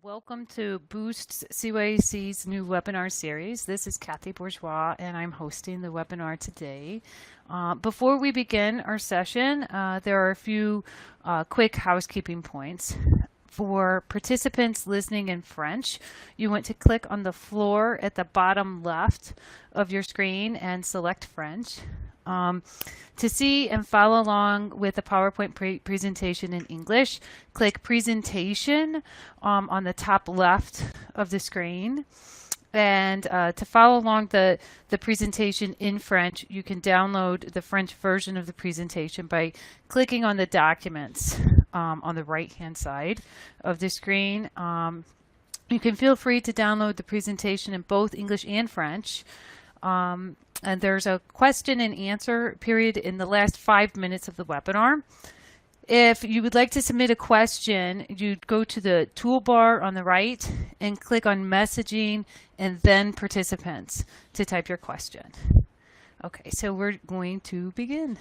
Welcome to Boost's CYAC's new webinar series. This is Kathy Bourgeois, and I'm hosting the webinar today. Before we begin our session, there are a few quick housekeeping points. For participants listening in French, you want to click on the floor at the bottom left of your screen and select French. To see and follow along with the PowerPoint presentation in English, click Presentation on the top left of the screen. And to follow along the presentation in French, you can download the French version of the presentation by clicking on the documents on the right-hand side of the screen. You can feel free to download the presentation in both English and French. And there's a question and answer period in the last 5 minutes of the webinar. If you would like to submit a question, you'd go to the toolbar on the right and click on messaging and then participants to type your question. Okay, so we're going to begin.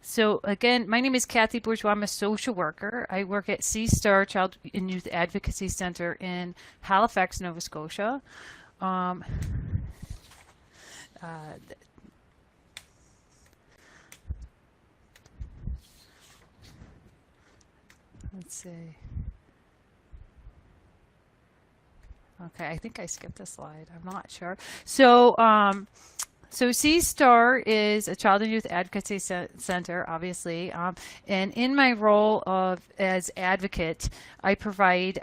So again, my name is Kathy Bourgeois. I'm a social worker. I work at SeaStar Child and Youth Advocacy Center in Halifax, Nova Scotia. Let's see. Okay, I think I skipped a slide. I'm not sure. So SeaStar is a Child and Youth Advocacy Center, obviously, and in my role as advocate, I provide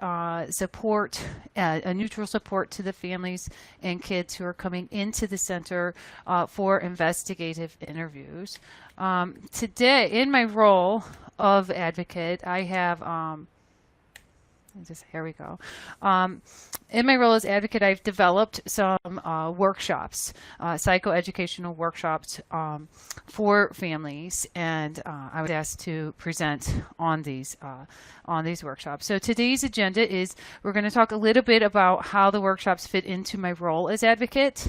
support, a neutral support to the families and kids who are coming into the center for investigative interviews. Today, in my role of advocate, I have here we go. In my role as advocate, I've developed some workshops, psychoeducational workshops for families, and I was asked to present on these workshops. So today's agenda is we're going to talk a little bit about how the workshops fit into my role as advocate.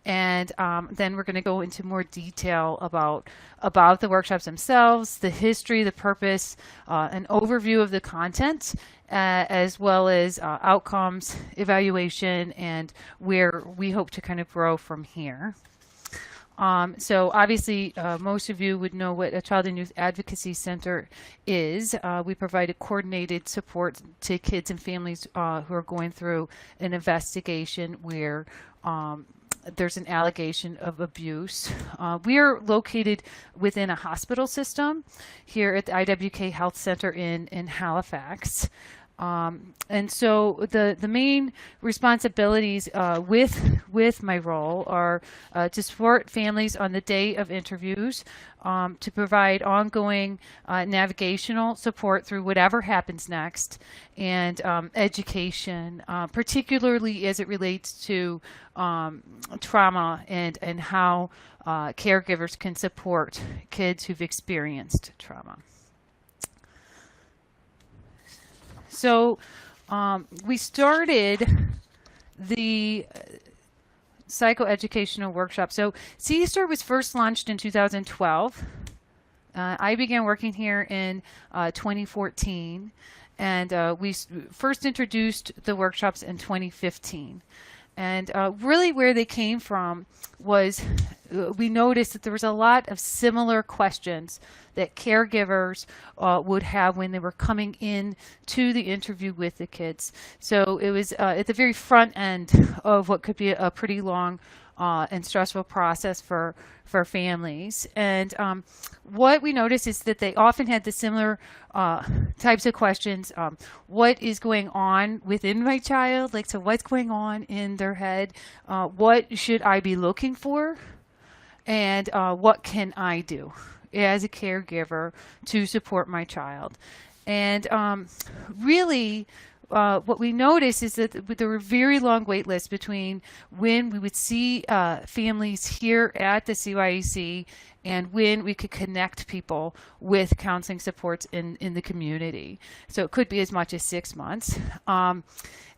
And then we're going to go into more detail about the workshops themselves, the history, the purpose, an overview of the content, as well as outcomes, evaluation, and where we hope to kind of grow from here. So obviously, most of you would know what a Child and Youth Advocacy Center is. We provide a coordinated support to kids and families who are going through an investigation where there's an allegation of abuse. We are located within a hospital system here at the IWK Health Center in Halifax. And so the main responsibilities with my role are to support families on the day of interviews, to provide ongoing navigational support through whatever happens next, and education, particularly as it relates to trauma and how caregivers can support kids who've experienced trauma. So we started the psychoeducational workshop. So SeaStar was first launched in 2012. I began working here in 2014, and we first introduced the workshops in 2015. And really where they came from was we noticed that there was a lot of similar questions that caregivers would have when they were coming in to the interview with the kids. So it was at the very front end of what could be a pretty long and stressful process for families. And what we noticed is that they often had the similar types of questions. What is going on within my child? Like, so what's going on in their head? What should I be looking for? And what can I do as a caregiver to support my child? And really, what we noticed is that there were very long wait lists between when we would see families here at the CYAC and when we could connect people with counseling supports in the community. So it could be as much as 6 months. And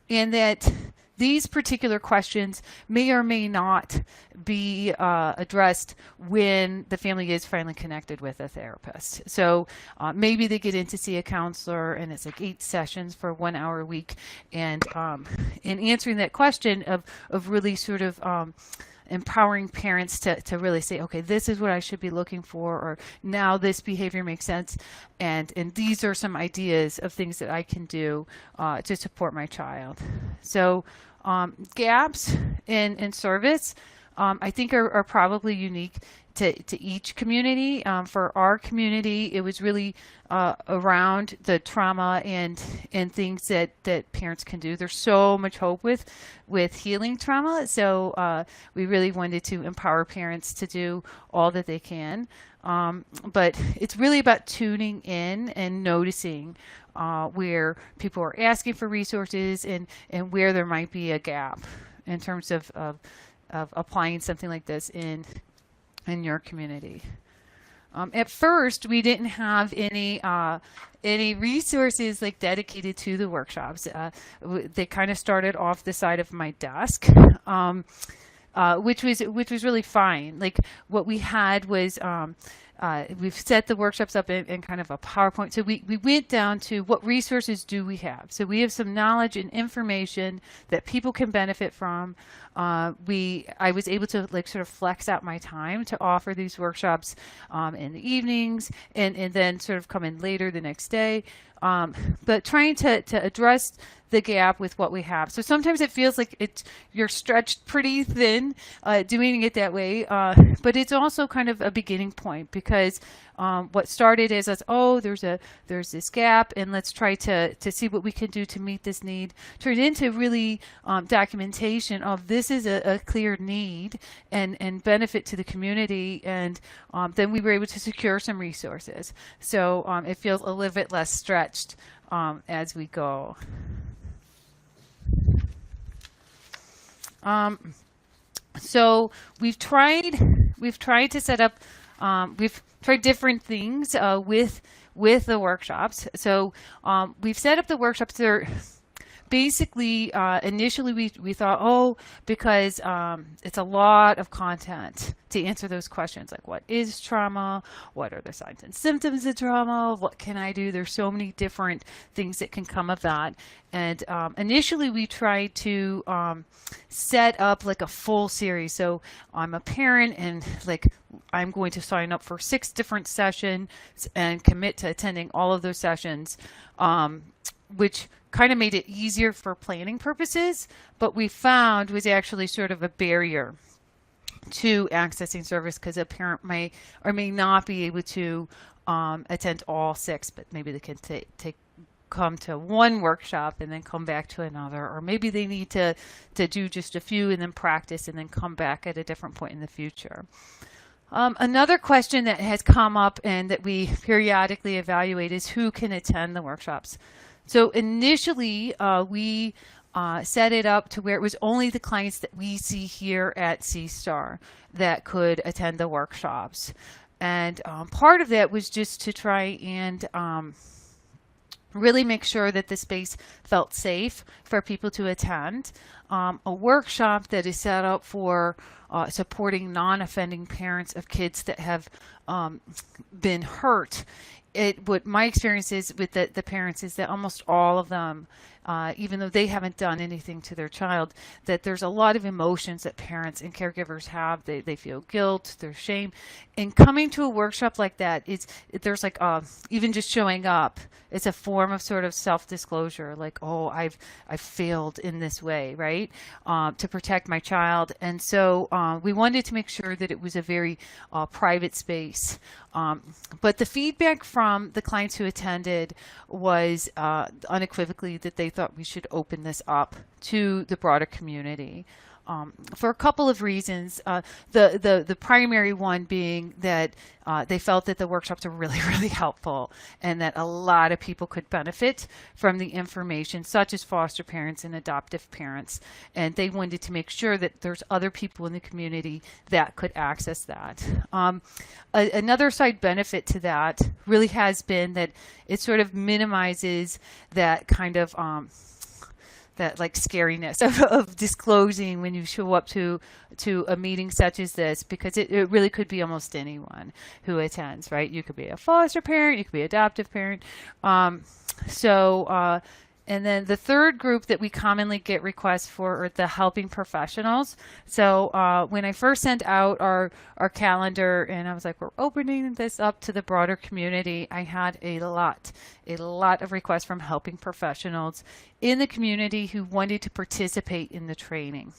that these particular questions may or may not be addressed when the family is finally connected with a therapist. So maybe they get in to see a counselor and it's like 8 sessions for 1 hour a week. And in answering that question of really sort of empowering parents to really say, okay, this is what I should be looking for, or now this behavior makes sense, and these are some ideas of things that I can do to support my child. So gaps in service, I think are probably unique to each community. For our community, it was really around the trauma and things that parents can do. There's so much hope with healing trauma, so we really wanted to empower parents to do all that they can. But it's really about tuning in and noticing where people are asking for resources and where there might be a gap in terms of applying something like this in your community. At first, we didn't have any resources like dedicated to the workshops. They kind of started off the side of my desk, which was really fine. Like what we had was we've set the workshops up in kind of a PowerPoint. So we went down to what resources do we have. So we have some knowledge and information that people can benefit from. I was able to like sort of flex out my time to offer these workshops in the evenings and then sort of come in later the next day. But trying to address the gap with what we have. So sometimes it feels like you're stretched pretty thin doing it that way, but it's also kind of a beginning point, because what started as there's this gap and let's try to see what we can do to meet this need, turned into really documentation of this is a clear need and benefit to the community, and then we were able to secure some resources. So it feels a little bit less stretched as we go. So we've tried to set up, we've tried different things with the workshops. So we've set up the workshops. They're basically, initially we thought, because it's a lot of content to answer those questions, like what is trauma? What are the signs and symptoms of trauma? What can I do? There's so many different things that can come of that. And initially we tried to set up like a full series. So I'm a parent and like I'm going to sign up for 6 different sessions and commit to attending all of those sessions, which kind of made it easier for planning purposes, but we found was actually sort of a barrier to accessing service, because a parent may or may not be able to attend all 6, but maybe they can come to one workshop and then come back to another, or maybe they need to do just a few and then practice and then come back at a different point in the future. Another question that has come up and that we periodically evaluate is who can attend the workshops. So initially, we set it up to where it was only the clients that we see here at SeaStar that could attend the workshops. And part of that was just to try and really make sure that the space felt safe for people to attend. A workshop that is set up for supporting non-offending parents of kids that have been hurt. What my experience is with the parents is that almost all of them, even though they haven't done anything to their child, that there's a lot of emotions that parents and caregivers have. They feel guilt, there's shame. And coming to a workshop like that, there's like even just showing up, it's a form of sort of self-disclosure, like, I've failed in this way, right? To protect my child. And so we wanted to make sure that it was a very private space. But the feedback from the clients who attended was unequivocally that they thought we should open this up to the broader community. For a couple of reasons. The primary one being that they felt that the workshops are really, really helpful and that a lot of people could benefit from the information, such as foster parents and adoptive parents. And they wanted to make sure that there's other people in the community that could access that. Another side benefit to that really has been that it sort of minimizes that kind of that like scariness of disclosing when you show up to a meeting such as this, because it really could be almost anyone who attends, right? You could be a foster parent, you could be an adoptive parent. And then the third group that we commonly get requests for are the helping professionals. So when I first sent out our calendar and I was like, we're opening this up to the broader community, I had a lot of requests from helping professionals in the community who wanted to participate in the training.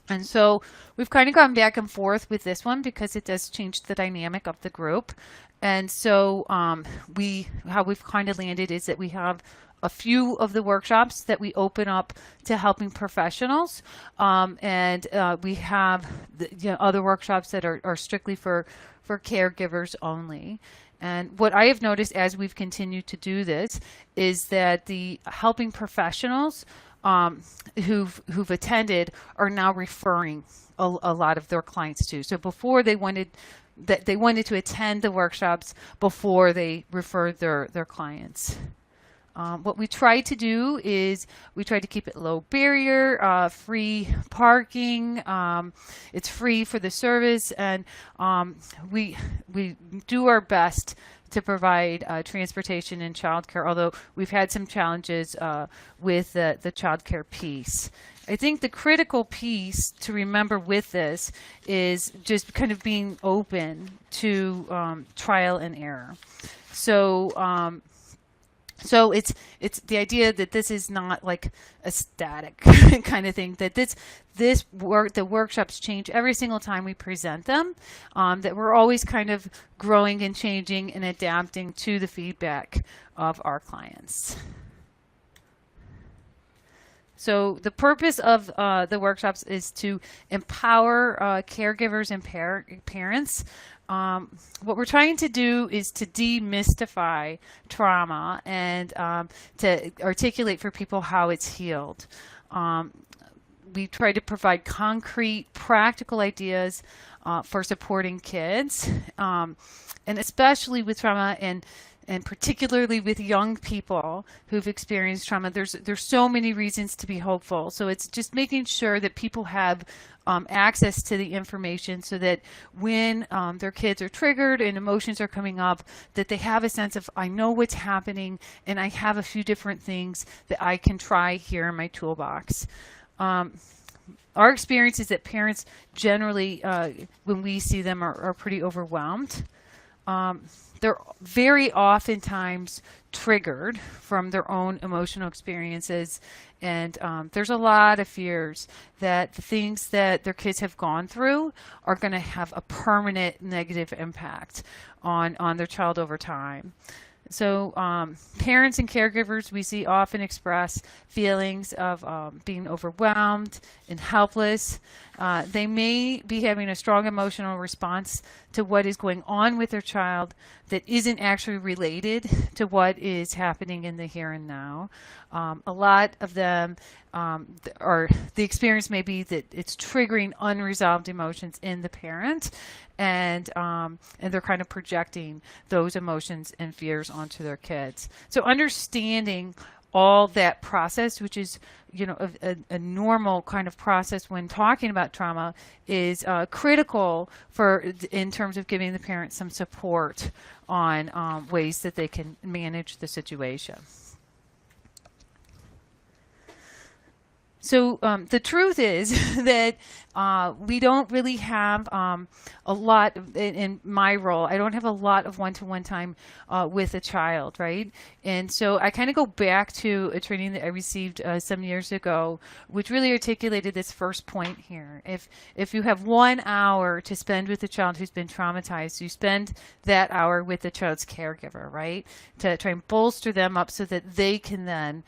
And so we've kind of gone back and forth with this one because it does change the dynamic of the group. And so how we've kind of landed is that we have a few of the workshops that we open up to helping professionals, and we have other workshops that are strictly for caregivers only. And what I have noticed as we've continued to do this is that the helping professionals who've attended are now referring a lot of their clients to. So before they wanted to attend the workshops before they referred their clients. What we try to do is we try to keep it low barrier, free parking. It's free for the service, and we do our best to provide transportation and childcare, although we've had some challenges with the childcare piece. I think the critical piece to remember with this is just kind of being open to trial and error. So it's the idea that this is not like a static kind of thing, that the workshops change every single time we present them, that we're always kind of growing and changing and adapting to the feedback of our clients. So the purpose of the workshops is to empower caregivers and parents. What we're trying to do is to demystify trauma and to articulate for people how it's healed. We try to provide concrete, practical ideas for supporting kids, and especially with trauma and particularly with young people who've experienced trauma. There's so many reasons to be hopeful. So it's just making sure that people have access to the information so that when their kids are triggered and emotions are coming up, that they have a sense of, I know what's happening and I have a few different things that I can try here in my toolbox. Our experience is that parents generally, when we see them, are pretty overwhelmed. They're very oftentimes triggered from their own emotional experiences, and there's a lot of fears that the things that their kids have gone through are going to have a permanent negative impact on their child over time. So parents and caregivers we see often express feelings of being overwhelmed and helpless. They may be having a strong emotional response to what is going on with their child that isn't actually related to what is happening in the here and now. A lot of them the experience may be that it's triggering unresolved emotions in the parent, and they're kind of projecting those emotions and fears onto their kids. So understanding all that process, which is a normal kind of process when talking about trauma, is critical in terms of giving the parents some support on ways that they can manage the situation. So the truth is that we don't really have a lot in my role. I don't have a lot of one-to-one time with a child, right? And so I kind of go back to a training that I received some years ago, which really articulated this first point here. If you have 1 hour to spend with a child who's been traumatized, you spend that hour with the child's caregiver, right? To try and bolster them up so that they can then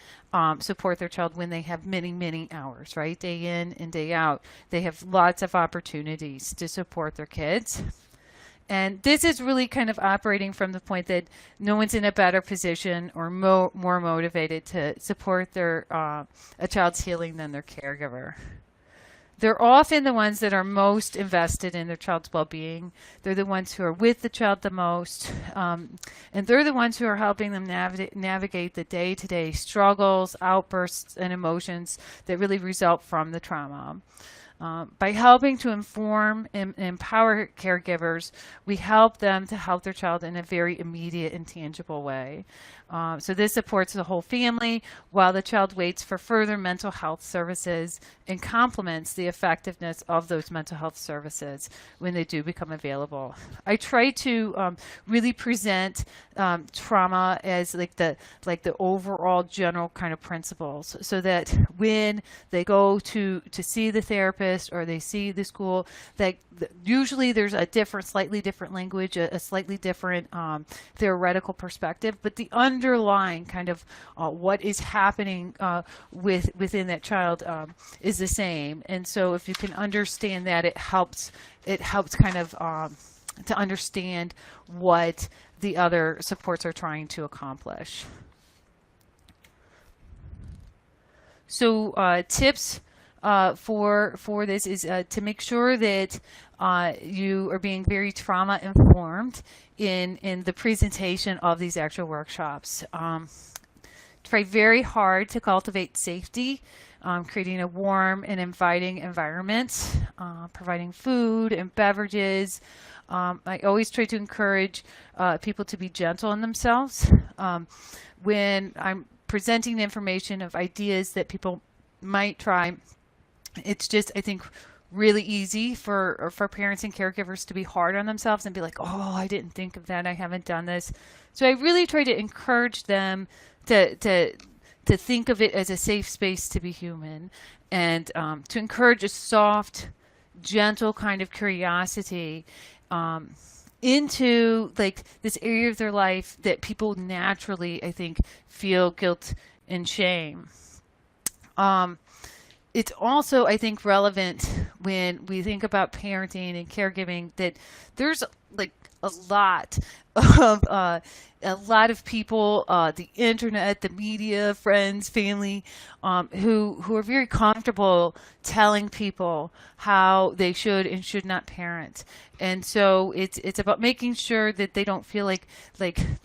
support their child when they have many, many hours, right? Day in and day out. They have lots of opportunities to support their kids. And this is really kind of operating from the point that no one's in a better position or more motivated to support a child's healing than their caregiver. they're often the ones that are most invested in their child's well-being. They're the ones who are with the child the most, and they're the ones who are helping them navigate the day-to-day struggles, outbursts, and emotions that really result from the trauma. By helping to inform and empower caregivers, we help them to help their child in a very immediate and tangible way. So this supports the whole family while the child waits for further mental health services and complements the effectiveness of those mental health services when they do become available. I try to really present trauma as like the overall general kind of principles, so that when they go to see the therapist or they see the school, that usually there's a slightly different language, a slightly different theoretical perspective, but the underlying kind of what is happening within that child is the same. And so if you can understand that, it helps kind of to understand what the other supports are trying to accomplish. So tips for this is to make sure that you are being very trauma informed in the presentation of these actual workshops. Try very hard to cultivate safety, creating a warm and inviting environment, providing food and beverages. I always try to encourage people to be gentle on themselves. When I'm presenting information of ideas that people might try, it's just, I think, really easy for parents and caregivers to be hard on themselves and be like, oh, I didn't think of that, I haven't done this. So I really try to encourage them to think of it as a safe space to be human, and to encourage a soft, gentle kind of curiosity into like this area of their life that people naturally, I think, feel guilt and shame. It's also, I think, relevant when we think about parenting and caregiving that there's like a lot of people, the internet, the media, friends, family, who are very comfortable telling people how they should and should not parent. And so it's about making sure that they don't feel like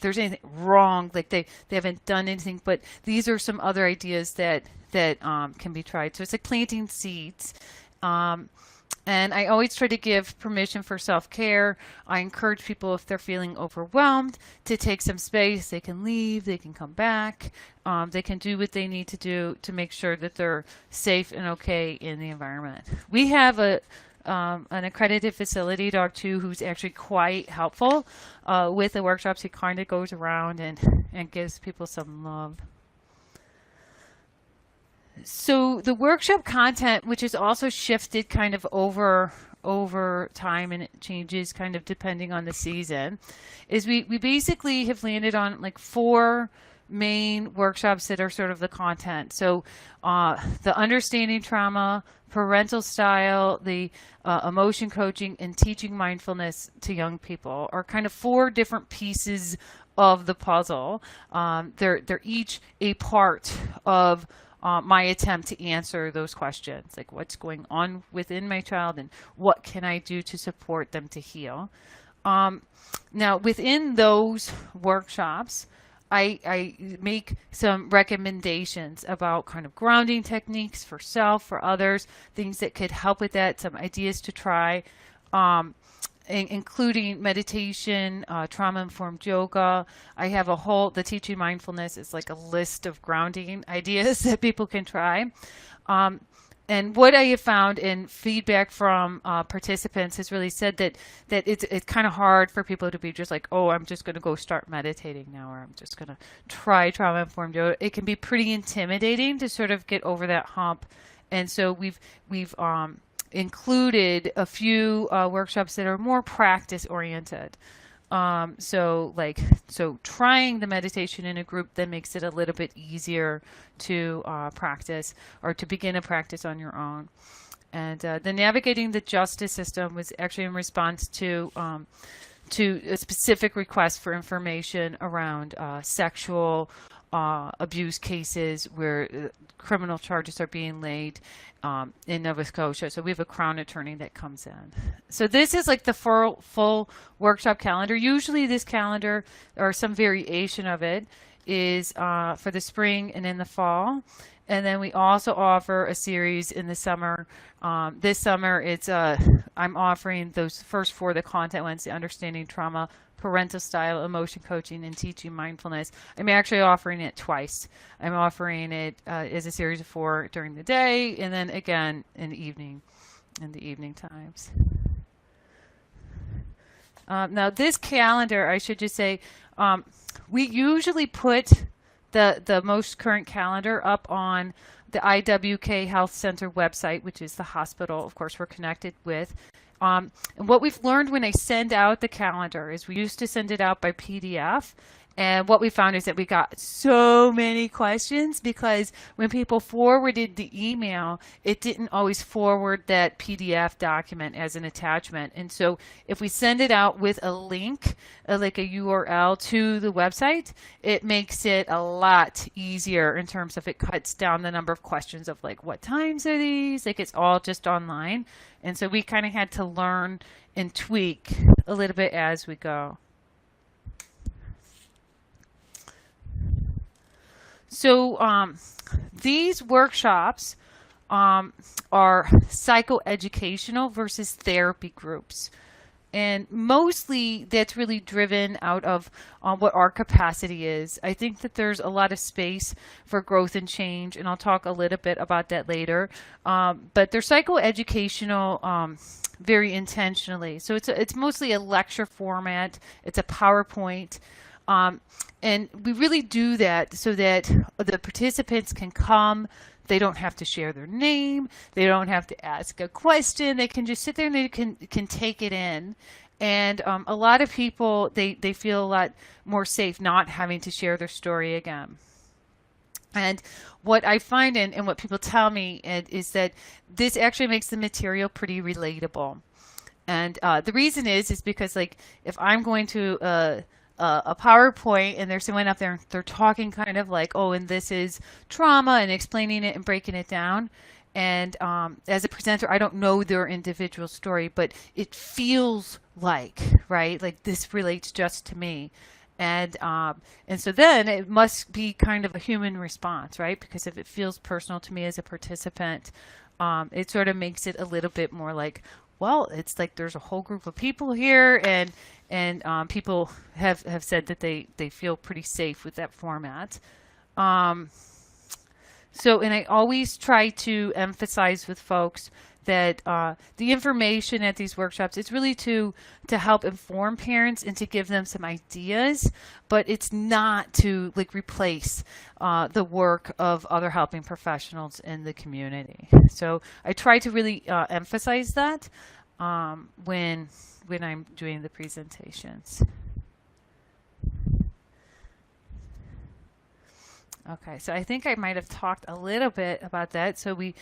there's anything wrong, like they haven't done anything, but these are some other ideas that can be tried. So it's like planting seeds. And I always try to give permission for self-care. I encourage people, if they're feeling overwhelmed, to take some space. They can leave, they can come back. They can do what they need to do to make sure that they're safe and okay in the environment. We have an accredited facility dog too, who's actually quite helpful with the workshops. He kind of goes around and gives people some love. So the workshop content, which is also shifted kind of over time, and it changes kind of depending on the season, is we basically have landed on like 4 main workshops that are sort of the content. So the understanding trauma, parental style, the emotion coaching, and teaching mindfulness to young people are kind of 4 different pieces of the puzzle. They're each a part of my attempt to answer those questions, like what's going on within my child and what can I do to support them to heal. Now, within those workshops, I make some recommendations about kind of grounding techniques for self, for others, things that could help with that, some ideas to try, including meditation, trauma-informed yoga. I have the teaching mindfulness is like a list of grounding ideas that people can try. And what I have found in feedback from participants has really said that it's kind of hard for people to be just like, oh, I'm just going to go start meditating now, or I'm just going to try trauma-informed yoga. It can be pretty intimidating to sort of get over that hump. And so we've included a few workshops that are more practice oriented. So trying the meditation in a group that makes it a little bit easier to practice, or to begin a practice on your own. And the navigating the justice system was actually in response to a specific request for information around sexual abuse cases where criminal charges are being laid in Nova Scotia. So we have a Crown attorney that comes in. So this is like the full workshop calendar. Usually this calendar or some variation of it is for the spring and in the fall. And then we also offer a series in the summer. This summer, it's I'm offering those first 4, the content ones, the understanding trauma, parental style, emotion coaching, and teaching mindfulness. I'm actually offering it twice. I'm offering it as a series of 4 during the day, and then again in the evening times. Now this calendar, I should just say, we usually put the most current calendar up on the IWK Health Center website, which is the hospital, of course, we're connected with. And what we've learned when I send out the calendar is we used to send it out by PDF. And what we found is that we got so many questions because when people forwarded the email, it didn't always forward that PDF document as an attachment. And so if we send it out with a link, like a URL to the website, it makes it a lot easier in terms of it cuts down the number of questions of like, what times are these? Like it's all just online. And so we kind of had to learn and tweak a little bit as we go. So these workshops are psychoeducational versus therapy groups. And mostly that's really driven out of what our capacity is. I think that there's a lot of space for growth and change, and I'll talk a little bit about that later. But they're psychoeducational very intentionally. So it's mostly a lecture format. It's a PowerPoint. And we really do that so that the participants can come. They don't have to share their name. They don't have to ask a question. They can just sit there and they can take it in. And a lot of people, they feel a lot more safe not having to share their story again. And what I find and what people tell me is that this actually makes the material pretty relatable. And the reason is because like if I'm going to a PowerPoint and there's someone up there, they're talking kind of like, oh, and this is trauma and explaining it and breaking it down. And as a presenter, I don't know their individual story, but it feels like, right, like this relates just to me. And so then it must be kind of a human response, right? Because if it feels personal to me as a participant, it sort of makes it a little bit more like, well, it's like there's a whole group of people here, and people have said that they feel pretty safe with that format. So, and I always try to emphasize with folks that the information at these workshops is really to help inform parents and to give them some ideas, but it's not to like replace the work of other helping professionals in the community. So I try to really emphasize that when I'm doing the presentations. Okay, so I think I might have talked a little bit about that. So we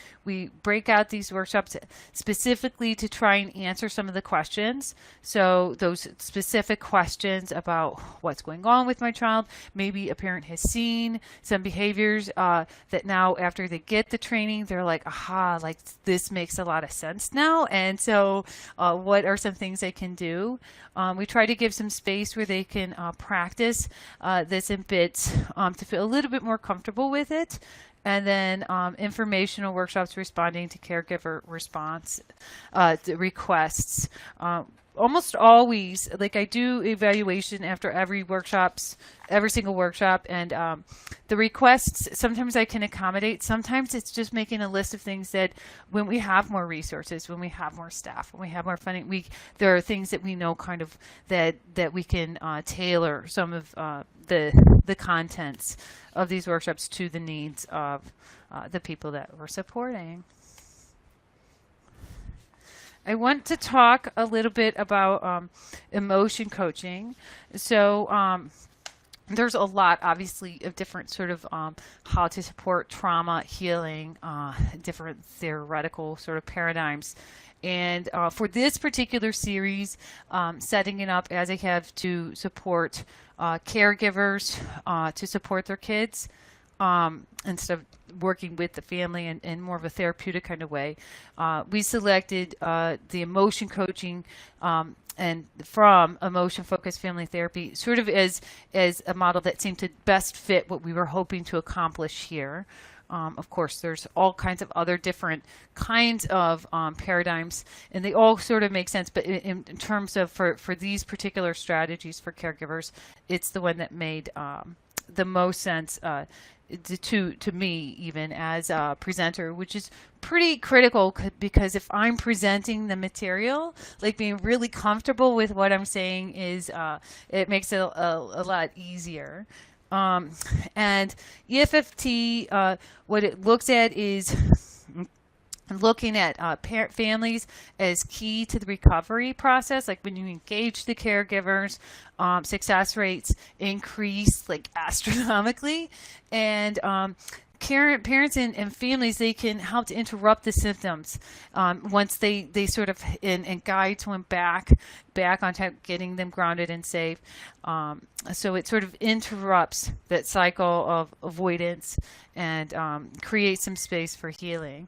break out these workshops specifically to try and answer some of the questions. So those specific questions about what's going on with my child. Maybe a parent has seen some behaviors that now after they get the training, they're like, aha, like this makes a lot of sense now. And so what are some things they can do? We try to give some space where they can practice this in bits to feel a little bit more comfortable with it. And then informational workshops responding to caregiver response requests. Almost always, like I do evaluation after every single workshop, and the requests, sometimes I can accommodate. Sometimes it's just making a list of things that when we have more resources, when we have more staff, when we have more funding, there are things that we know kind of that we can tailor some of the contents of these workshops to the needs of the people that we're supporting. I want to talk a little bit about emotion coaching. So there's a lot, obviously, of different sort of how to support trauma healing, different theoretical sort of paradigms. And for this particular series, setting it up as I have to support caregivers to support their kids instead of working with the family in more of a therapeutic kind of way. We selected the emotion coaching and from emotion focused family therapy sort of as a model that seemed to best fit what we were hoping to accomplish here. Of course, there's all kinds of other different kinds of paradigms, and they all sort of make sense. But in terms of for these particular strategies for caregivers, it's the one that made the most sense to me, even as a presenter, which is pretty critical because if I'm presenting the material, like being really comfortable with what I'm saying is it makes it a lot easier. And EFFT, what it looks at is looking at families as key to the recovery process. Like when you engage the caregivers, success rates increase like astronomically, and parents and families, they can help to interrupt the symptoms once they sort of and guide someone back on track, getting them grounded and safe. So it sort of interrupts that cycle of avoidance and creates some space for healing.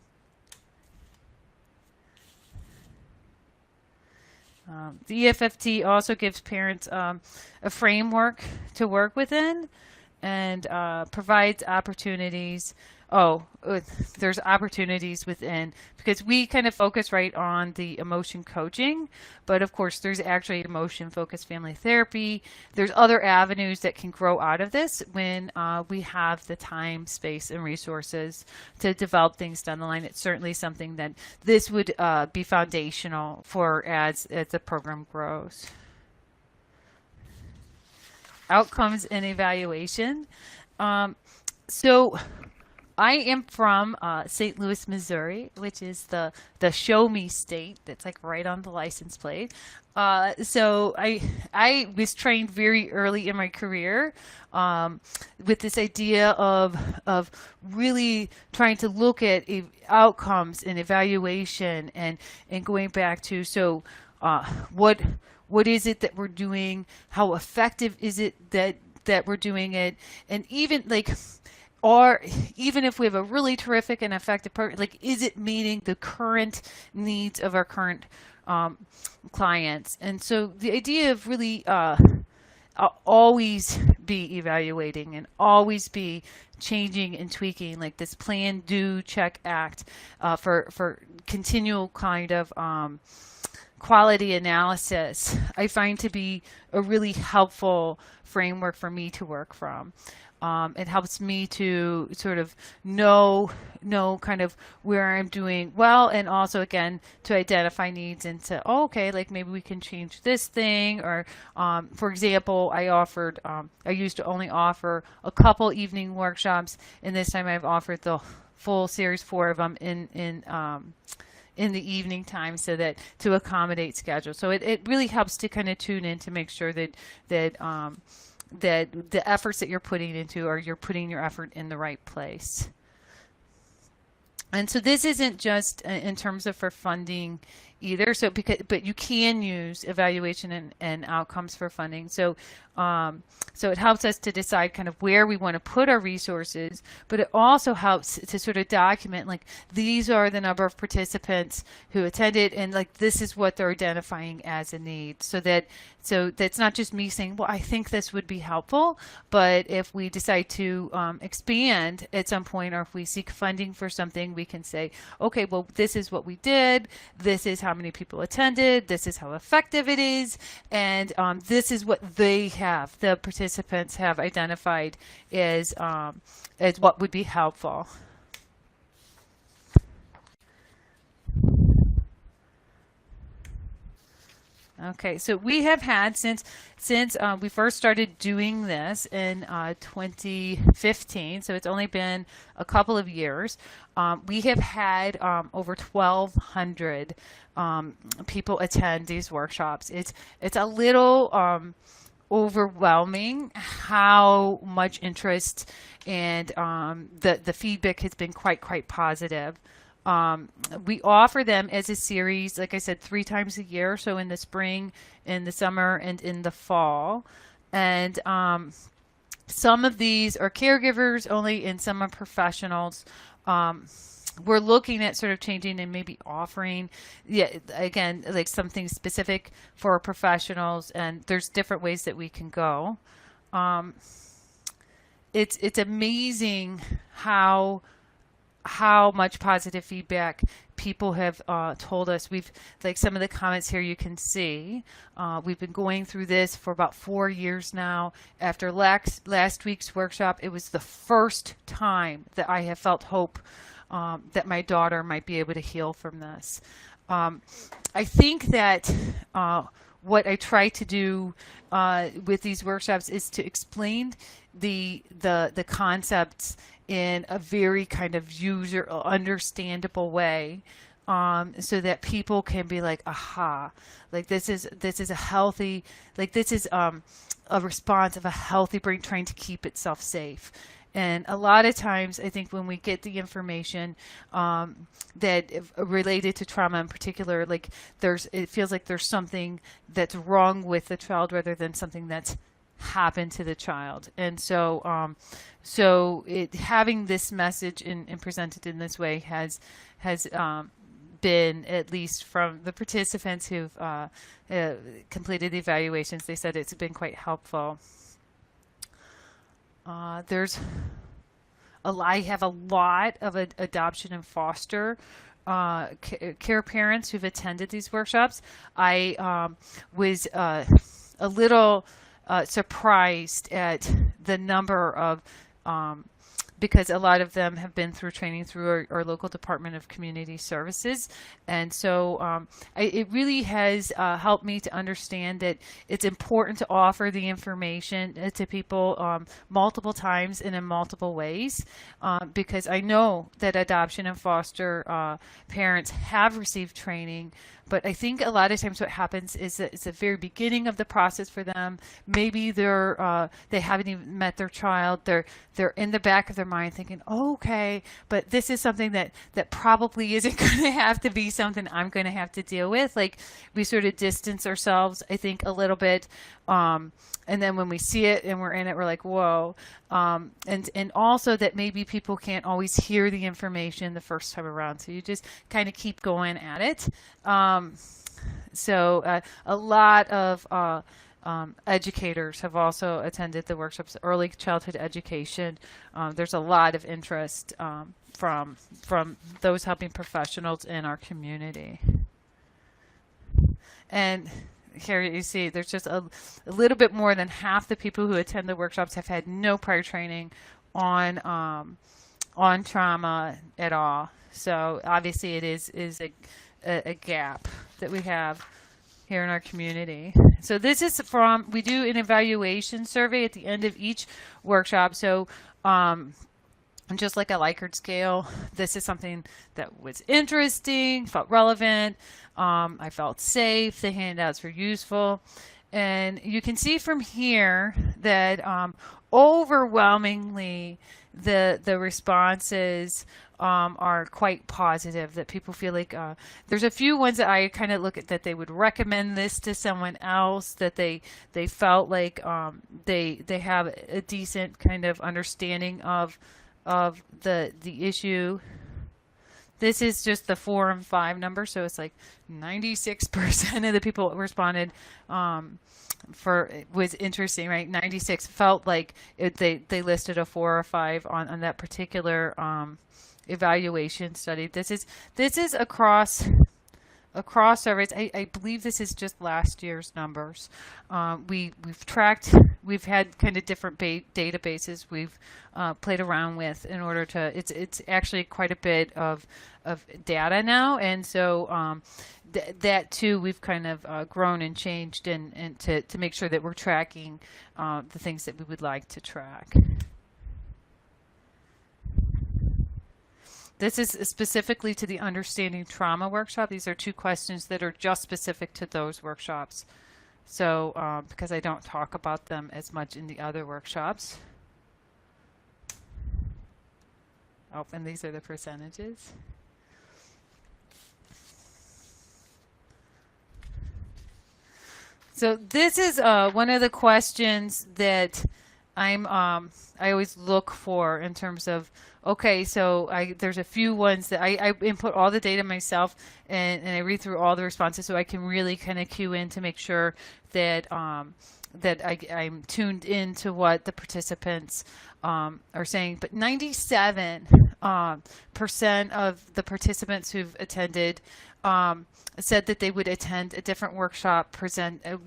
The EFFT also gives parents a framework to work within and provides opportunities. There's opportunities within, because we kind of focus right on the emotion coaching, but of course there's actually emotion focused family therapy. There's other avenues that can grow out of this when we have the time, space, and resources to develop things down the line. It's certainly something that this would be foundational for as the program grows. Outcomes and evaluation. So I am from St. Louis, Missouri, which is the show me state that's like right on the license plate. So I was trained very early in my career with this idea of really trying to look at outcomes and evaluation and going back to what is it that we're doing? How effective is it that we're doing it? And even like, or even if we have a really terrific and effective program, like, is it meeting the current needs of our current clients? And so the idea of really always be evaluating and always be changing and tweaking, like this plan, do, check, act, for continual kind of quality analysis, I find to be a really helpful framework for me to work from. It helps me to sort of know kind of where I'm doing well, and also again to identify needs and to okay, like maybe we can change this thing. Or for example, I used to only offer a couple evening workshops, and this time I've offered the full series, 4 of them in the evening time, so that to accommodate schedule. So it really helps to kind of tune in to make sure that the efforts that you're putting into, or you're putting your effort in the right place. And so this isn't just in terms of for funding either. So but you can use evaluation and outcomes for funding. So so it helps us to decide kind of where we want to put our resources, but it also helps to sort of document, like, these are the number of participants who attended, and like this is what they're identifying as a need. So that's not just me saying, well, I think this would be helpful, but if we decide to expand at some point, or if we seek funding for something, we can say, okay, well, this is what we did, this is how many people attended, this is how effective it is, and this is what the participants have identified as what would be helpful. Okay, so we have had since we first started doing this in 2015, so it's only been a couple of years. We have had over 1,200 people attend these workshops. It's a little overwhelming how much interest, and the feedback has been quite positive. We offer them as a series, like I said, 3 times a year. So in the spring, in the summer, and in the fall. And some of these are caregivers only, and some are professionals. We're looking at sort of changing and maybe offering, yeah, again, like something specific for professionals, and there's different ways that we can go. It's amazing how much positive feedback people have told us. We've, like some of the comments here you can see, we've been going through this for about 4 years now. After last week's workshop, it was the first time that I have felt hope that my daughter might be able to heal from this. I think that what I try to do with these workshops is to explain the concepts in a very kind of user understandable way, so that people can be like, aha, like this is a healthy, like this is a response of a healthy brain trying to keep itself safe. And a lot of times, I think when we get the information that related to trauma in particular, like it feels like there's something that's wrong with the child rather than something that's happened to the child. And so, having this message and presented in this way has been, at least from the participants who've completed the evaluations, they said it's been quite helpful. I have a lot of adoption and foster care parents who've attended these workshops. I was a little surprised at the number of, because a lot of them have been through training through our local Department of Community Services. And so it really has helped me to understand that it's important to offer the information to people multiple times and in multiple ways, because I know that adoption and foster parents have received training. But I think a lot of times what happens is that it's the very beginning of the process for them. Maybe they haven't even met their child. They're in the back of their mind thinking, oh, okay, but this is something that probably isn't going to have to be something I'm going to have to deal with. Like, we sort of distance ourselves, I think, a little bit. And then when we see it and we're in it, we're like, whoa. And also that maybe people can't always hear the information the first time around. So you just kind of keep going at it. So a lot of educators have also attended the workshops, early childhood education. There's a lot of interest from those helping professionals in our community. And here you see there's just a little bit more than half the people who attend the workshops have had no prior training on trauma at all. So obviously it is a gap that we have here in our community. So this is we do an evaluation survey at the end of each workshop. So just like a Likert scale, this is something that was interesting, felt relevant. I felt safe. The handouts were useful. And you can see from here that overwhelmingly the responses are quite positive, that people feel like there's a few ones that I kind of look at that they would recommend this to someone else, that they felt like they have a decent kind of understanding of the ithissue. This is just the 4 and 5 number, so it's like 96% of the people responded was interesting, right? 96 felt like they listed a 4 or 5 on that particular evaluation study. This is across surveys. I believe this is just last year's numbers. We've had kind of different databases we've played around with in order to, it's actually quite a bit of data now. And so that too, we've kind of grown and changed and to make sure that we're tracking the things that we would like to track. This is specifically to the Understanding Trauma workshop. These are 2 questions that are just specific to those workshops. So, because I don't talk about them as much in the other workshops. Oh, and these are the percentages. So this is one of the questions that I always look for in terms of, okay, so there's a few ones that I input all the data myself, and I read through all the responses so I can really kind of cue in to make sure that I'm tuned into what the participants are saying. But 97% of the participants who've attended said that they would attend a different workshop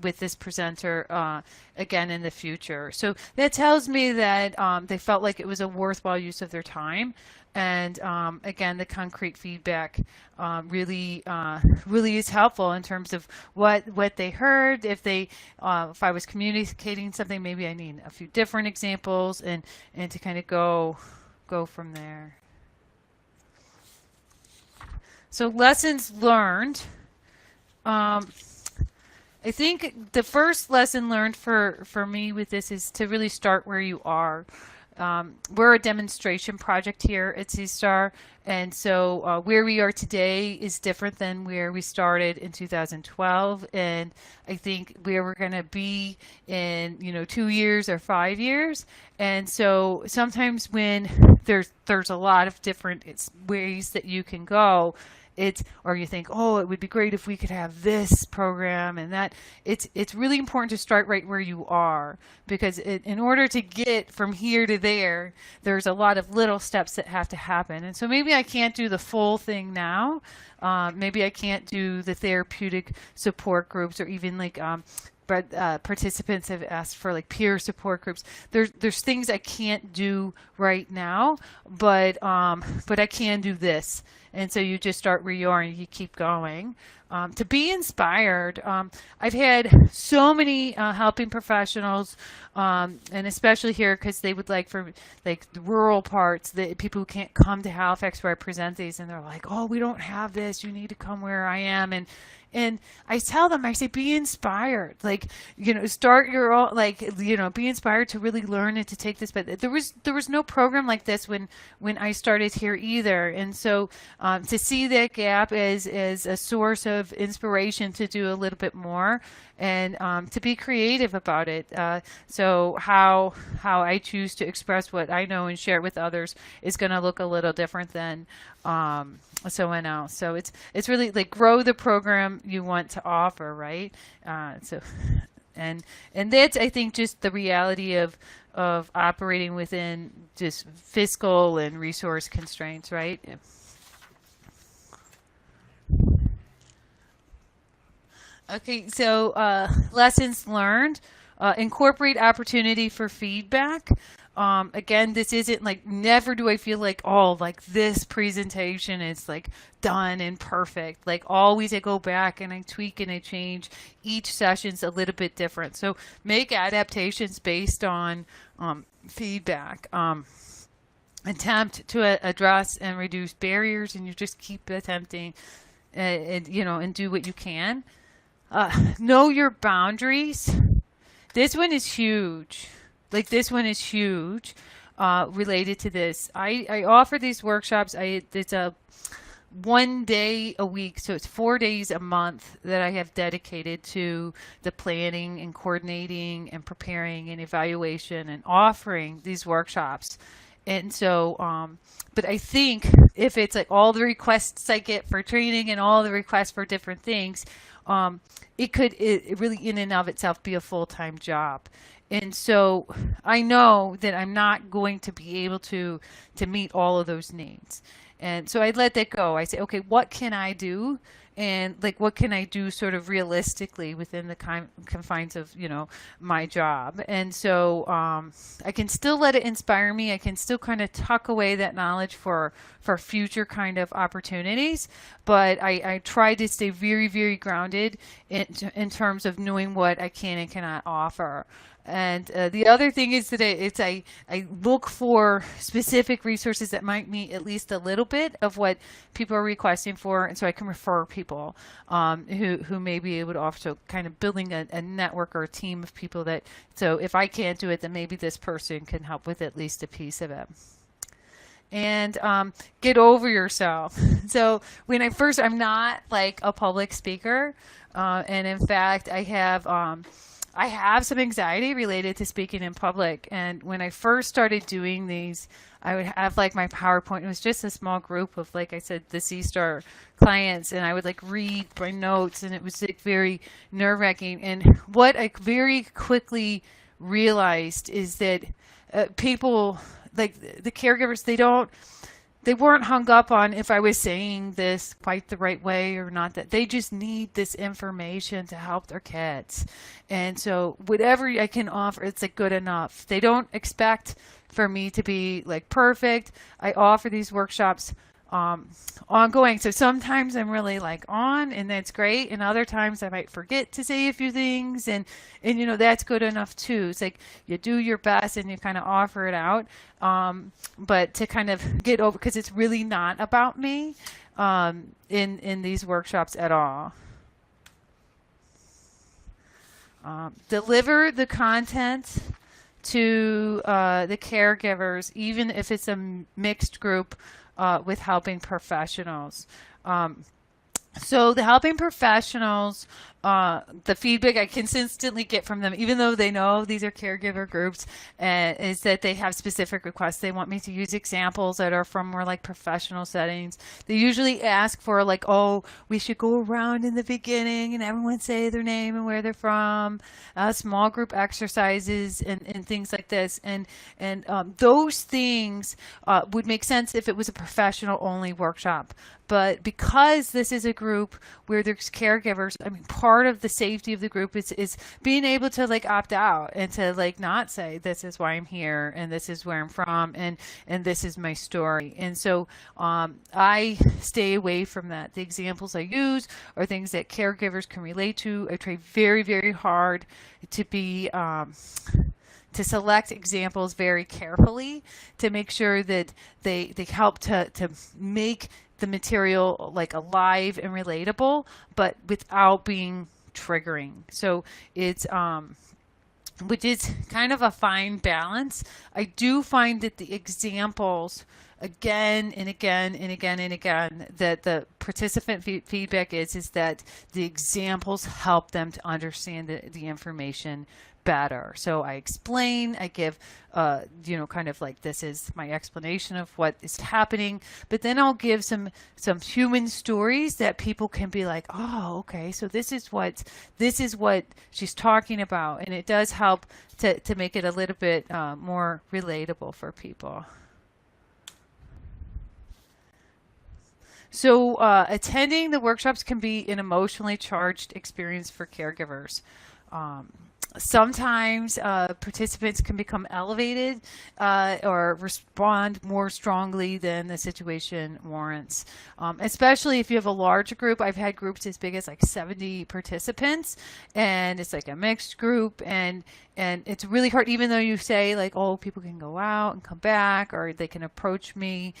with this presenter again in the future. So that tells me that they felt like it was a worthwhile use of their time. And again, the concrete feedback really is helpful in terms of what they heard. If I was communicating something, maybe I need a few different examples, and to kind of go from there. So lessons learned. I think the first lesson learned for me with this is to really start where you are. We're a demonstration project here at SeaStar, and so where we are today is different than where we started in 2012, and I think where we're going to be in 2 years or 5 years. And so sometimes when there's a lot of different ways that you can go, or you think, oh, it would be great if we could have this program and that. It's really important to start right where you are, because in order to get from here to there, there's a lot of little steps that have to happen. And so maybe I can't do the full thing now. Maybe I can't do the therapeutic support groups, or even like but participants have asked for like peer support groups. There's things I can't do right now, but I can do this. And so you just start where you are and you keep going. To be inspired, I've had so many helping professionals, and especially here because they would like for like the rural parts, the people who can't come to Halifax where I present these, and they're like, oh, we don't have this. You need to come where I am. And I tell them, I say, be inspired, like, start your own, like, be inspired to really learn and to take this. But there was no program like this when I started here either. And so to see that gap as a source of inspiration to do a little bit more, and to be creative about it. So how I choose to express what I know and share it with others is going to look a little different than someone else. So it's really like grow the program you want to offer, right? And that's, I think, just the reality of operating within just fiscal and resource constraints, right? Okay, so lessons learned, incorporate opportunity for feedback. Again, this isn't like, never do I feel like, oh, like this presentation is like done and perfect. Like always I go back and I tweak and I change. Each session's a little bit different. So make adaptations based on feedback. Attempt to address and reduce barriers, and you just keep attempting and do what you can. Know your boundaries. This one is huge. Like this one is huge related to this. I offer these workshops. It's a 1 day a week, so it's 4 days a month that I have dedicated to the planning and coordinating and preparing and evaluation and offering these workshops. And so, but I think if it's like all the requests I get for training and all the requests for different things, it could really in and of itself be a full-time job. And so I know that I'm not going to be able to meet all of those needs. And so I let that go. I say, okay, what can I do? And like, what can I do sort of realistically within the confines of, my job? And so I can still let it inspire me. I can still kind of tuck away that knowledge for future kind of opportunities. But I try to stay very, very grounded in terms of knowing what I can and cannot offer. And the other thing is that I look for specific resources that might meet at least a little bit of what people are requesting for, and so I can refer people who may be able to offer. So kind of building a network or a team of people that, so if I can't do it, then maybe this person can help with at least a piece of it. and get over yourself. So when I'm not like a public speaker, and in fact, I have some anxiety related to speaking in public. And when I first started doing these, I would have like my PowerPoint. It was just a small group of, like I said, the SeaStar clients, and I would like read my notes, and it was like very nerve-wracking. And what I very quickly realized is that people, like the caregivers, they weren't hung up on if I was saying this quite the right way or not. That they just need this information to help their kids. And so whatever I can offer, it's like good enough. They don't expect for me to be like perfect. I offer these workshops ongoing. So sometimes I'm really like on, and that's great. And other times I might forget to say a few things, and you know, that's good enough too. It's like you do your best and you kind of offer it out. But to kind of get over, because it's really not about me in these workshops at all. Deliver the content to the caregivers, even if it's a mixed group with helping professionals. So the helping professionals, the feedback I consistently get from them, even though they know these are caregiver groups, is that they have specific requests. They want me to use examples that are from more like professional settings. They usually ask for like, oh, we should go around in the beginning and everyone say their name and where they're from, small group exercises and things like this. And those things would make sense if it was a professional only workshop. But because this is a group where there's caregivers, I mean, part of the safety of the group is being able to like opt out and to like not say, this is why I'm here and this is where I'm from and this is my story. And so I stay away from that. The examples I use are things that caregivers can relate to. I try very, very hard to be to select examples very carefully to make sure that they help to make the material like alive and relatable, but without being triggering. So it's which is kind of a fine balance. I do find that the examples again and again and again and again, that the participant feedback is that the examples help them to understand the information better. So I explain, I give, you know, kind of like, this is my explanation of what is happening, but then I'll give some human stories that people can be like, oh, okay, so this is what she's talking about. And it does help to make it a little bit more relatable for people. So attending the workshops can be an emotionally charged experience for caregivers. Sometimes participants can become elevated or respond more strongly than the situation warrants, especially if you have a larger group. I've had groups as big as like 70 participants, and it's like a mixed group, and it's really hard, even though you say like, oh, people can go out and come back, or they can approach me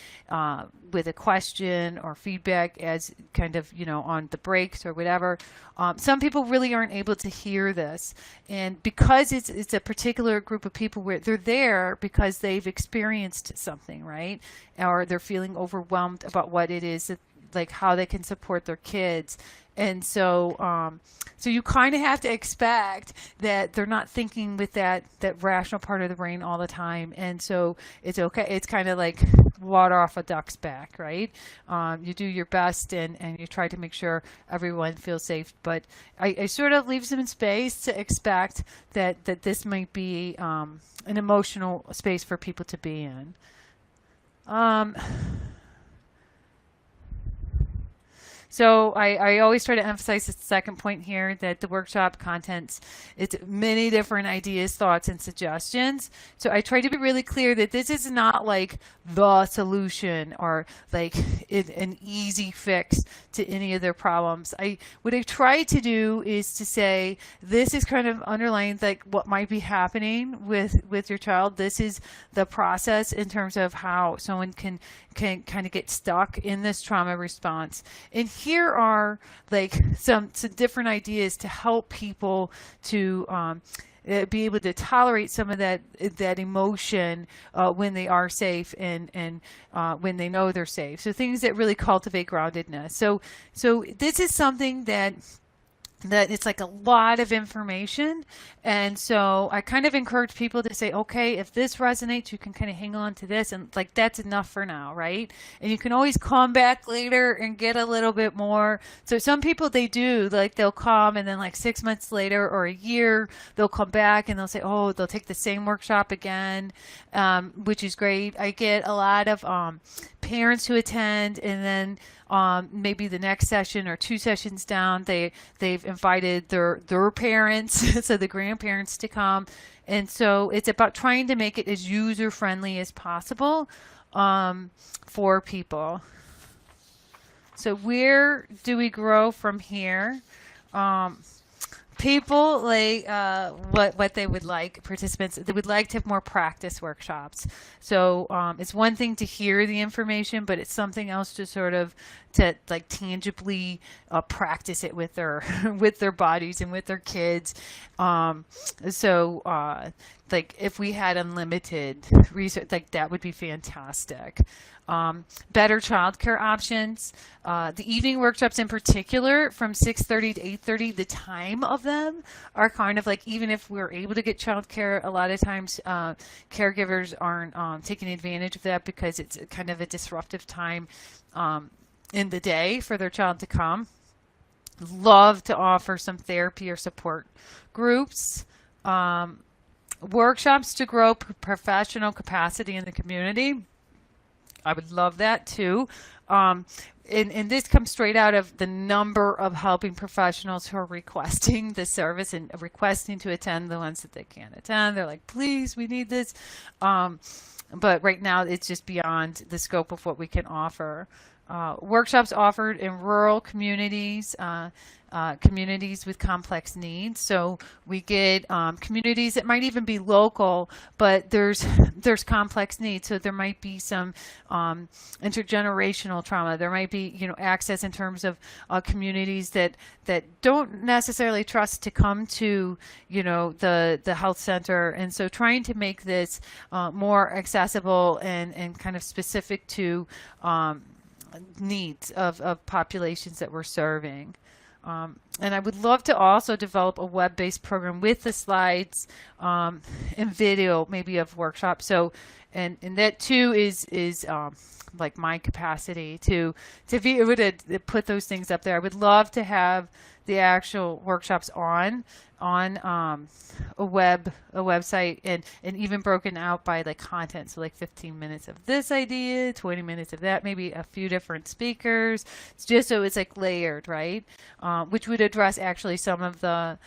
with a question or feedback as kind of, you know, on the breaks or whatever. Some people really aren't able to hear this. And because it's a particular group of people where they're there because they've experienced something, right? Or they're feeling overwhelmed about what it is, that, like how they can support their kids. And so so you kind of have to expect that they're not thinking with that rational part of the brain all the time. And so it's okay. It's kind of like water off a duck's back, right? You do your best and you try to make sure everyone feels safe. But I sort of leave some space to expect that this might be an emotional space for people to be in. So I always try to emphasize the second point here, that the workshop contents, it's many different ideas, thoughts, and suggestions. So I try to be really clear that this is not like the solution or like an easy fix to any of their problems. What I try to do is to say, this is kind of underlying like what might be happening with your child. This is the process in terms of how someone can kind of get stuck in this trauma response. And here are like some different ideas to help people to be able to tolerate some of that emotion when they are safe and when they know they're safe. So things that really cultivate groundedness. So this is something that it's like a lot of information. And so I kind of encourage people to say, okay, if this resonates, you can kind of hang on to this, and like that's enough for now, right? And you can always come back later and get a little bit more. So some people, they do, like they'll come and then like 6 months later or a year, they'll come back and they'll say, oh, they'll take the same workshop again, which is great. I get a lot of parents who attend, and then maybe the next session or 2 sessions down, they've invited their parents, so the grandparents, to come. And so it's about trying to make it as user friendly as possible for people. So where do we grow from here? People like what they would like, participants, they would like to have more practice workshops. So it's one thing to hear the information, but it's something else to sort of to like tangibly practice it with their with their bodies and with their kids. Like if we had unlimited research, like that would be fantastic. Better childcare options. The evening workshops in particular, from 6:30 to 8:30, the time of them are kind of like, even if we're able to get childcare, a lot of times caregivers aren't taking advantage of that because it's kind of a disruptive time in the day for their child to come. Love to offer some therapy or support groups. Workshops to grow professional capacity in the community. I would love that too. And this comes straight out of the number of helping professionals who are requesting the service and requesting to attend, the ones that they can't attend. They're like, please, we need this. But right now it's just beyond the scope of what we can offer. Workshops offered in rural communities, communities with complex needs. So we get communities that might even be local, but there's complex needs. So there might be some intergenerational trauma. There might be, you know, access in terms of communities that don't necessarily trust to come to, you know, the health center. And so trying to make this more accessible and kind of specific to needs of populations that we're serving. And I would love to also develop a web-based program with the slides and video, maybe of workshops. So, and that too is like my capacity to be able to put those things up there. I would love to have the actual workshops on a website and even broken out by like content. So like 15 minutes of this idea, 20 minutes of that, maybe a few different speakers. It's just so it's like layered, right? Which would address actually some of the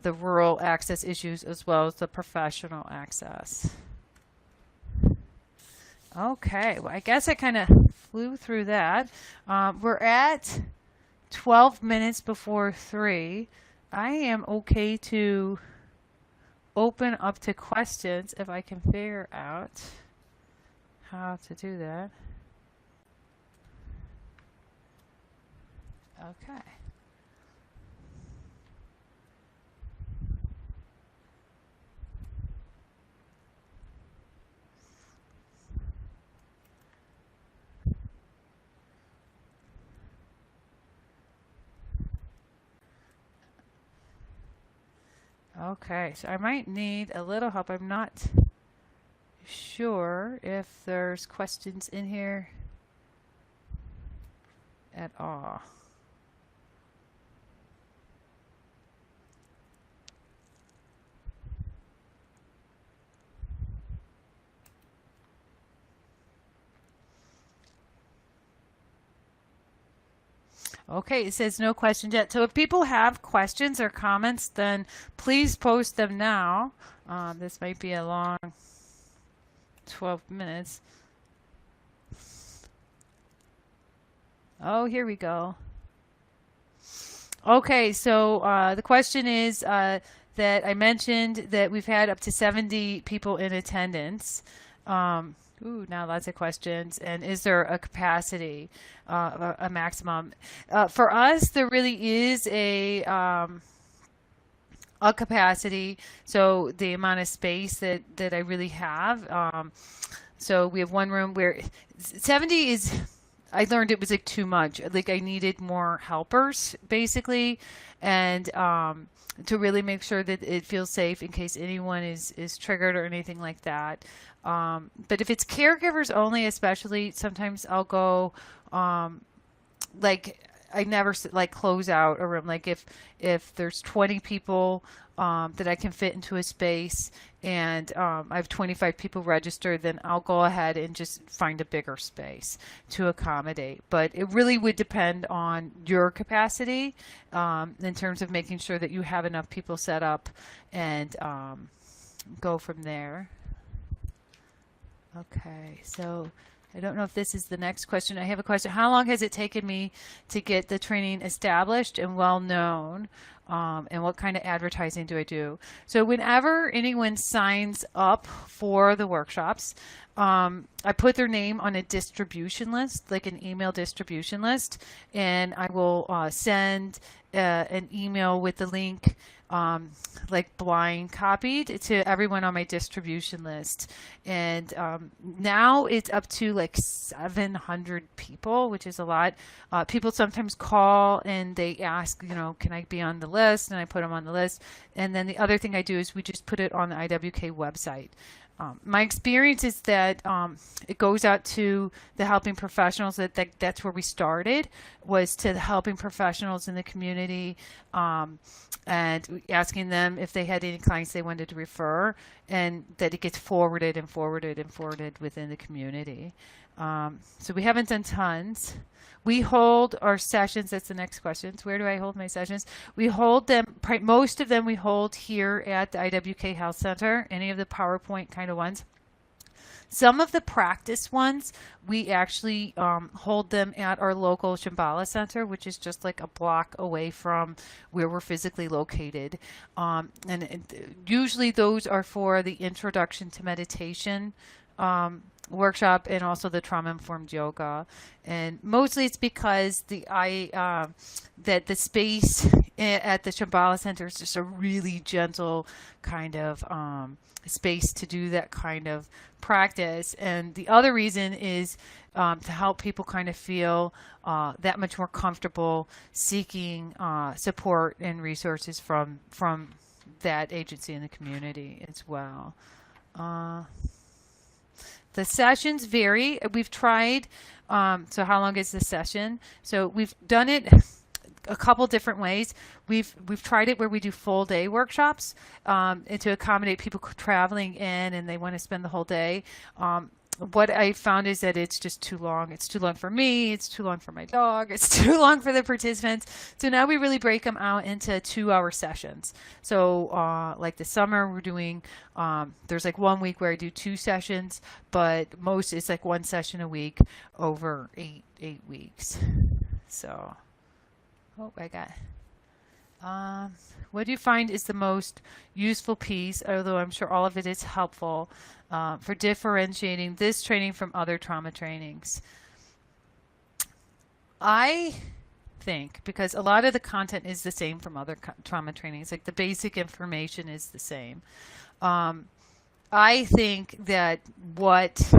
rural access issues as well as the professional access. Okay, well, I guess I kind of flew through that. We're at 12 minutes before 3. I am okay to open up to questions if I can figure out how to do that. Okay. Okay, so I might need a little help. I'm not sure if there's questions in here at all. Okay, it says no questions yet. So if people have questions or comments, then please post them now. This might be a long 12 minutes. Oh, here we go. Okay, so the question is that I mentioned that we've had up to 70 people in attendance. Ooh, now lots of questions. And is there a capacity, a maximum? For us, there really is a a capacity, so the amount of space that I really have. So we have one room where 70 is, I learned it was like too much. Like I needed more helpers basically, and to really make sure that it feels safe in case anyone is triggered or anything like that. But if it's caregivers only, especially, sometimes I'll go like I never like close out a room. Like if there's 20 people that I can fit into a space, and I have 25 people registered, then I'll go ahead and just find a bigger space to accommodate. But it really would depend on your capacity in terms of making sure that you have enough people set up, and go from there. Okay, so I don't know if this is the next question. I have a question. How long has it taken me to get the training established and well known? And what kind of advertising do I do? So whenever anyone signs up for the workshops, I put their name on a distribution list, like an email distribution list, and I will send an email with the link, like blind copied to everyone on my distribution list. And now it's up to like 700 people, which is a lot. People sometimes call and they ask, you know, can I be on the list? And I put them on the list. And then the other thing I do is we just put it on the IWK website. My experience is that it goes out to the helping professionals. That's where we started, was to the helping professionals in the community, and asking them if they had any clients they wanted to refer, and that it gets forwarded and forwarded and forwarded within the community. So we haven't done tons. We hold our sessions. That's the next question. Where do I hold my sessions? We hold them, most of them we hold here at the IWK Health Center, any of the PowerPoint kind of ones. Some of the practice ones, we actually hold them at our local Shambhala Center, which is just like a block away from where we're physically located. Usually those are for the introduction to meditation workshop, and also the trauma-informed yoga. And mostly it's because that the space at the Shambhala Center is just a really gentle kind of space to do that kind of practice. And the other reason is to help people kind of feel that much more comfortable seeking support and resources from that agency in the community as well. The sessions vary. We've tried, so how long is the session? So we've done it a couple different ways. We've tried it where we do full day workshops, and to accommodate people traveling in and they want to spend the whole day. What I found is that it's just too long. It's too long for me. It's too long for my dog. It's too long for the participants. So now we really break them out into 2-hour sessions. So like the summer we're doing, there's like 1 week where I do 2 sessions, but most it's like 1 session a week over 8 weeks. So, oh, I got. What do you find is the most useful piece, although I'm sure all of it is helpful, for differentiating this training from other trauma trainings? I think, because a lot of the content is the same from other trauma trainings, like the basic information is the same. I think that what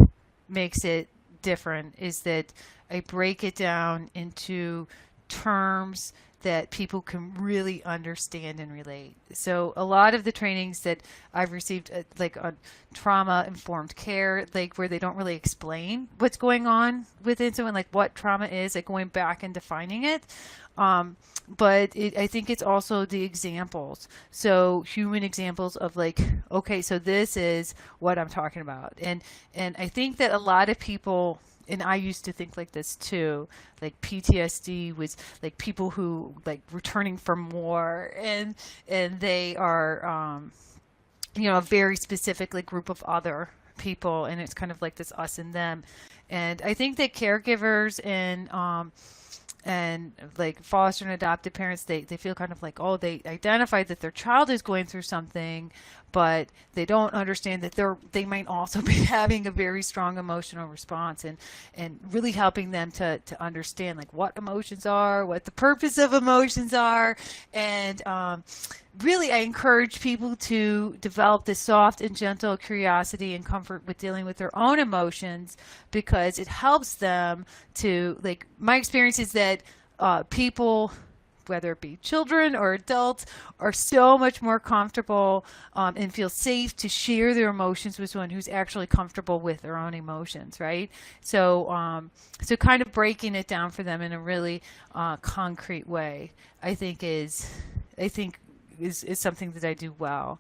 makes it different is that I break it down into terms that people can really understand and relate. So a lot of the trainings that I've received, like on trauma-informed care, like where they don't really explain what's going on within someone, like what trauma is, like going back and defining it. But I think it's also the examples. So human examples of like, okay, so this is what I'm talking about. And I think that a lot of people, and I used to think like this too, like PTSD was like people who like returning from war, and they are, you know, a very specific like group of other people, and it's kind of like this us and them. And I think that caregivers and like foster and adopted parents, they feel kind of like, oh, they identify that their child is going through something, but they don't understand that they might also be having a very strong emotional response, and really helping them to understand like what emotions are, what the purpose of emotions are, and really, I encourage people to develop this soft and gentle curiosity and comfort with dealing with their own emotions, because it helps them to, like, my experience is that people, whether it be children or adults, are so much more comfortable and feel safe to share their emotions with someone who's actually comfortable with their own emotions, right? So, so kind of breaking it down for them in a really concrete way, I think is something that I do well.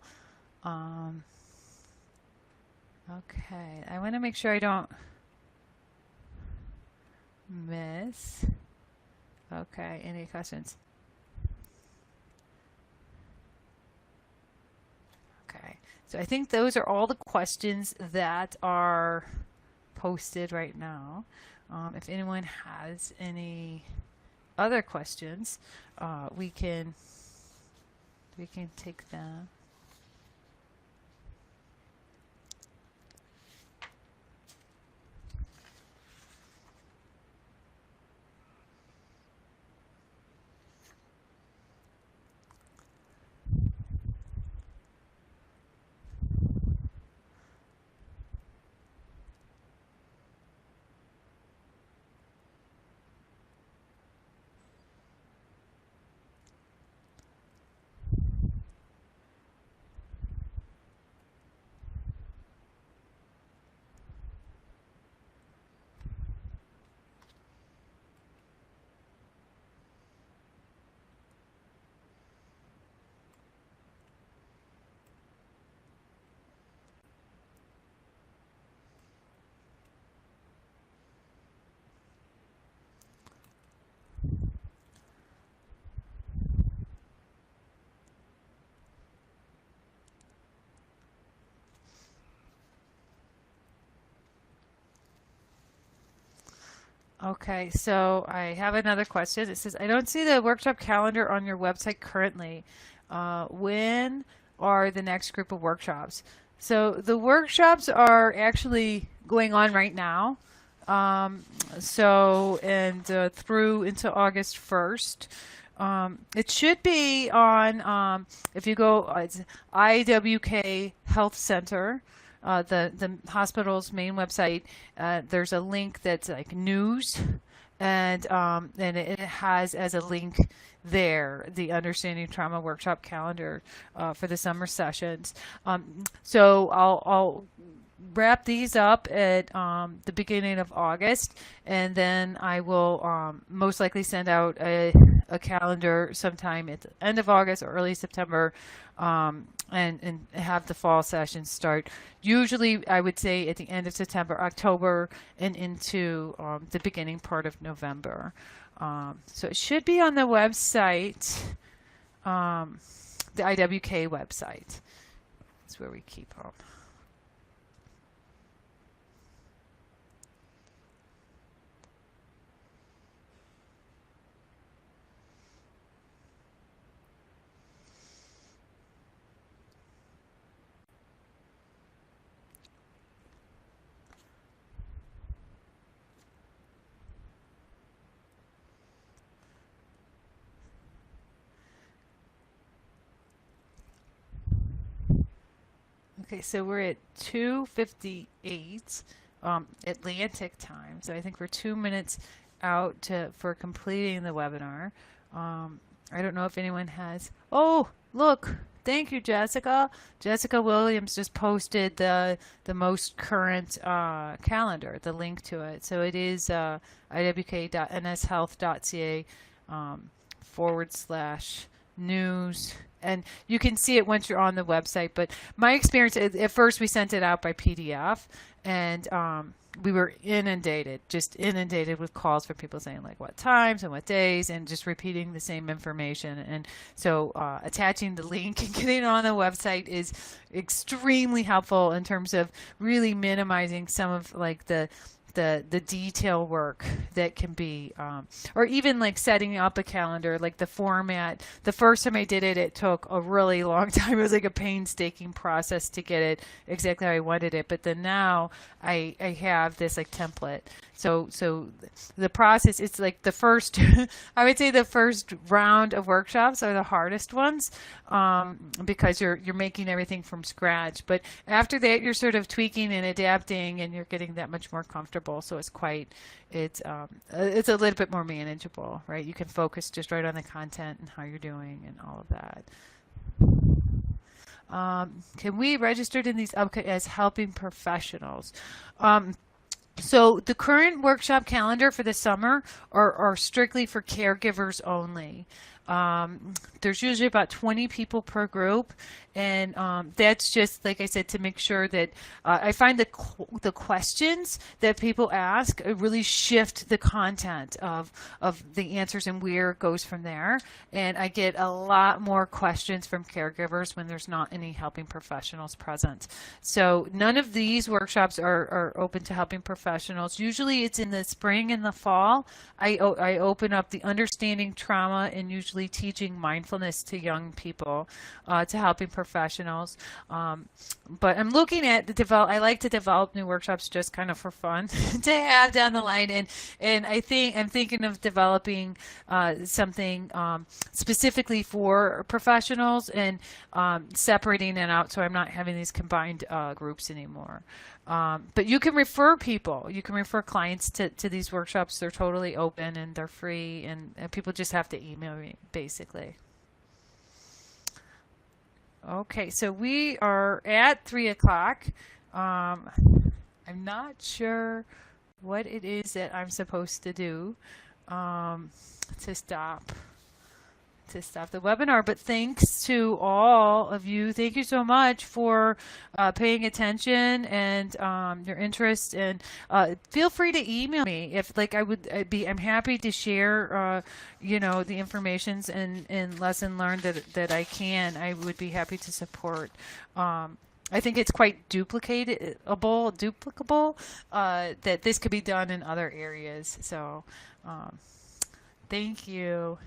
Okay, I want to make sure I don't miss. Okay, any questions? Okay, so I think those are all the questions that are posted right now. If anyone has any other questions, we can take them. Okay, so I have another question. It says, I don't see the workshop calendar on your website currently. When are the next group of workshops? So the workshops are actually going on right now. Through into August 1st. It should be on, if you go, it's IWK Health Center. The hospital's main website, there's a link that's like news, and it has as a link there the Understanding Trauma Workshop calendar for the summer sessions. So I'll wrap these up at the beginning of August, and then I will most likely send out a calendar sometime at the end of August or early September, and have the fall sessions start. Usually, I would say at the end of September, October, and into the beginning part of November. So it should be on the website, the IWK website. That's where we keep them. Okay, so we're at 2:58 Atlantic time. So I think we're 2 minutes out for completing the webinar. I don't know if anyone has. Oh, look! Thank you, Jessica. Jessica Williams just posted the most current calendar, the link to it. So it is iwk.nshealth.ca /news. And you can see it once you're on the website. But my experience, at first we sent it out by PDF, and we were just inundated with calls from people saying like what times and what days, and just repeating the same information. And so attaching the link and getting it on the website is extremely helpful in terms of really minimizing some of like the detail work that can be, or even like setting up a calendar, like the format. The first time I did it, it took a really long time. It was like a painstaking process to get it exactly how I wanted it. But then now I have this like template. So the process, it's like the first, I would say the first round of workshops are the hardest ones. because you're making everything from scratch. But after that, you're sort of tweaking and adapting, and you're getting that much more comfortable. So it's a little bit more manageable, right? You can focus just right on the content and how you're doing and all of that. Can we registered in these as helping professionals? So the current workshop calendar for the summer are strictly for caregivers only. There's usually about 20 people per group, and that's just, like I said, to make sure that I find the questions that people ask really shift the content of the answers and where it goes from there. And I get a lot more questions from caregivers when there's not any helping professionals present. So none of these workshops are open to helping professionals. Usually it's in the spring and the fall. I open up the understanding trauma and usually teaching mindfulness to young people, to helping professionals. But I'm looking at I like to develop new workshops just kind of for fun to have down the line. And I'm thinking of developing something specifically for professionals and separating it out so I'm not having these combined groups anymore. But you can refer people. You can refer clients to these workshops. They're totally open and they're free, and people just have to email me, basically. Okay, so we are at 3 o'clock. I'm not sure what it is that I'm supposed to do to stop the webinar, but thanks to all of you. Thank you so much for paying attention and your interest, and feel free to email me if I'm happy to share the informations and lesson learned that I can. I would be happy to support. I think it's quite duplicable, that this could be done in other areas. So thank you.